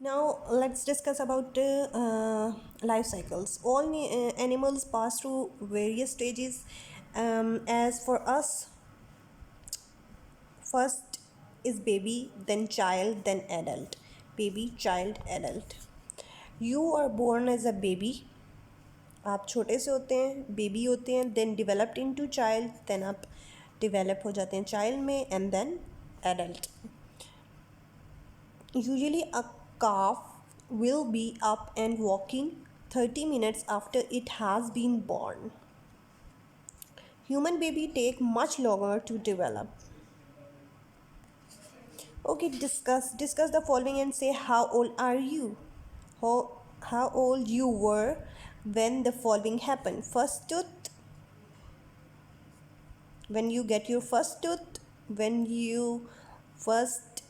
Now let's discuss about life cycles. All animals pass through various stages. As for us, first is baby, then child, then adult. Baby, child, adult. You are born as a baby. आप छोटे से होते हैं, baby होते हैं, then developed into child, then आप develop हो जाते हैं चाइल्ड में, and then adult. Usually, a calf will be up and walking 30 minutes after it has been born. Human baby take much longer to develop. Okay, discuss the following and say how old are you? How old you were when the following happened. First tooth, when you get your first tooth, when you first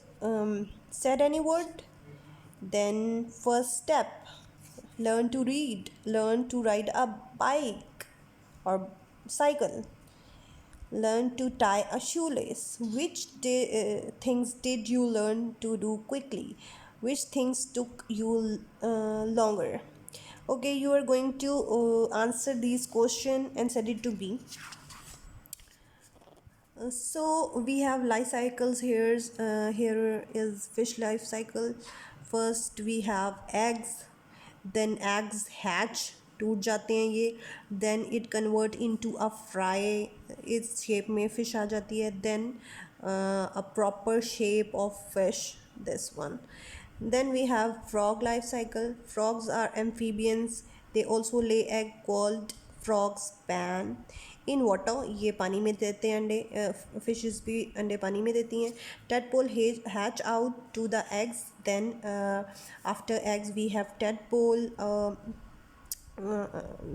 said any word, then first step, learn to read, learn to ride a bike or cycle, learn to tie a shoelace. Which things did you learn to do quickly? Which things took you longer? Okay, you are going to answer these questions and send it to me. So we have life cycles here. Here is fish life cycle. First we have eggs, then eggs hatch, टूट जाते हैं ये, then it convert into a fry, इस shape में fish आ जाती है, then a proper shape of fish, this one. Then we have frog life cycle. Frogs are amphibians. They also lay egg called frog span in water. ये पानी में देते हैं अंडे. फिशेस भी अंडे पानी में देती हैं. tadpole hatch out to the eggs, then after eggs we have tadpole.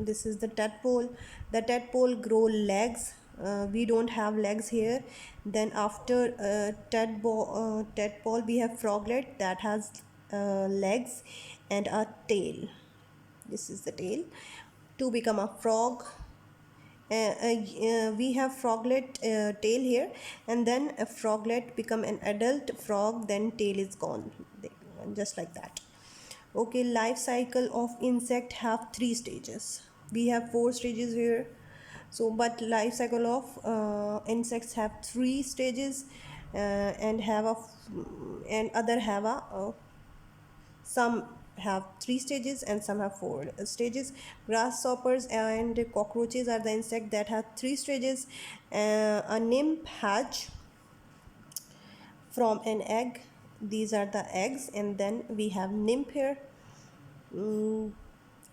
This is the tadpole. The tadpole grow legs. We don't have legs here. Then after tadpole we have froglet that has legs and a tail. This is the tail. To become a frog, we have froglet tail here, and then a froglet become an adult frog, then tail is gone, just like that. Okay, life cycle of insect have 3 stages. We have 4 stages here. So but life cycle of insects have 3 stages, and have a and other have a some have 3 stages and some have 4 stages. Grasshoppers and cockroaches are the insect that have 3 stages. A nymph hatch from an egg. These are the eggs, and then we have nymph here.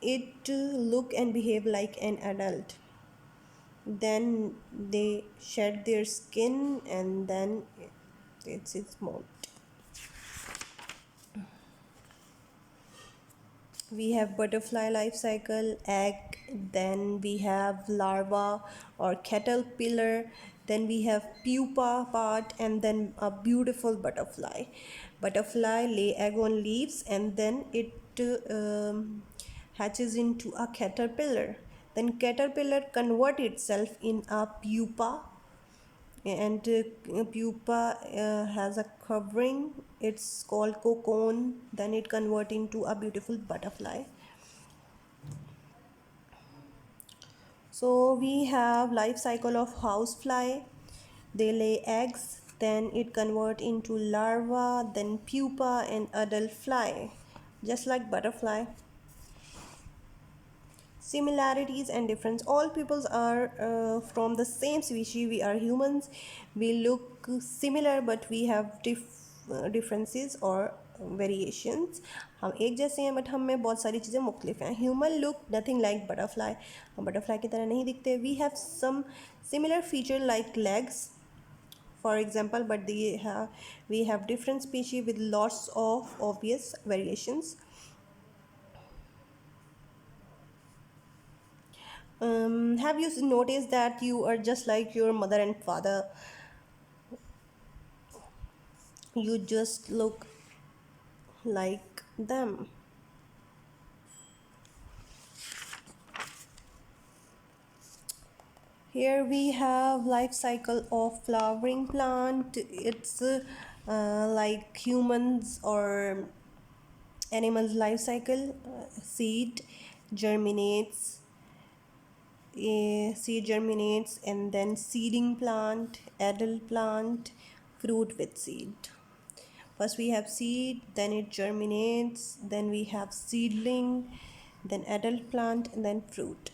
It look and behave like an adult. Then they shed their skin, and then it's molt. We have butterfly life cycle, egg, then we have larva or caterpillar, then we have pupa part, and then a beautiful butterfly. Butterfly lay egg on leaves, and then it hatches into a caterpillar. Then caterpillar convert itself in a pupa, and pupa has a covering, it's called cocoon, then it convert into a beautiful butterfly. So we have life cycle of housefly. They lay eggs, then it convert into larva, then pupa and adult fly, just like butterfly. Similarities and difference. All peoples are from the same species. We are humans. We look similar, but we have differences or variations. हम एक जैसे हैं but हम में बहुत सारी चीज़ें मुख्तलिफ हैं. Human look nothing like butterfly. हम बटरफ्लाई की तरह नहीं दिखते. We have some similar feature like legs for example, but we have different species with lots of obvious variations. Have you noticed that you are just like your mother and father? You just look like them. Here we have life cycle of flowering plant. It's like humans or Animal's life cycle: seed germinates, and then seeding plant, adult plant, fruit with seed. First we have seed, then it germinates, then we have seedling, then adult plant, and then fruit.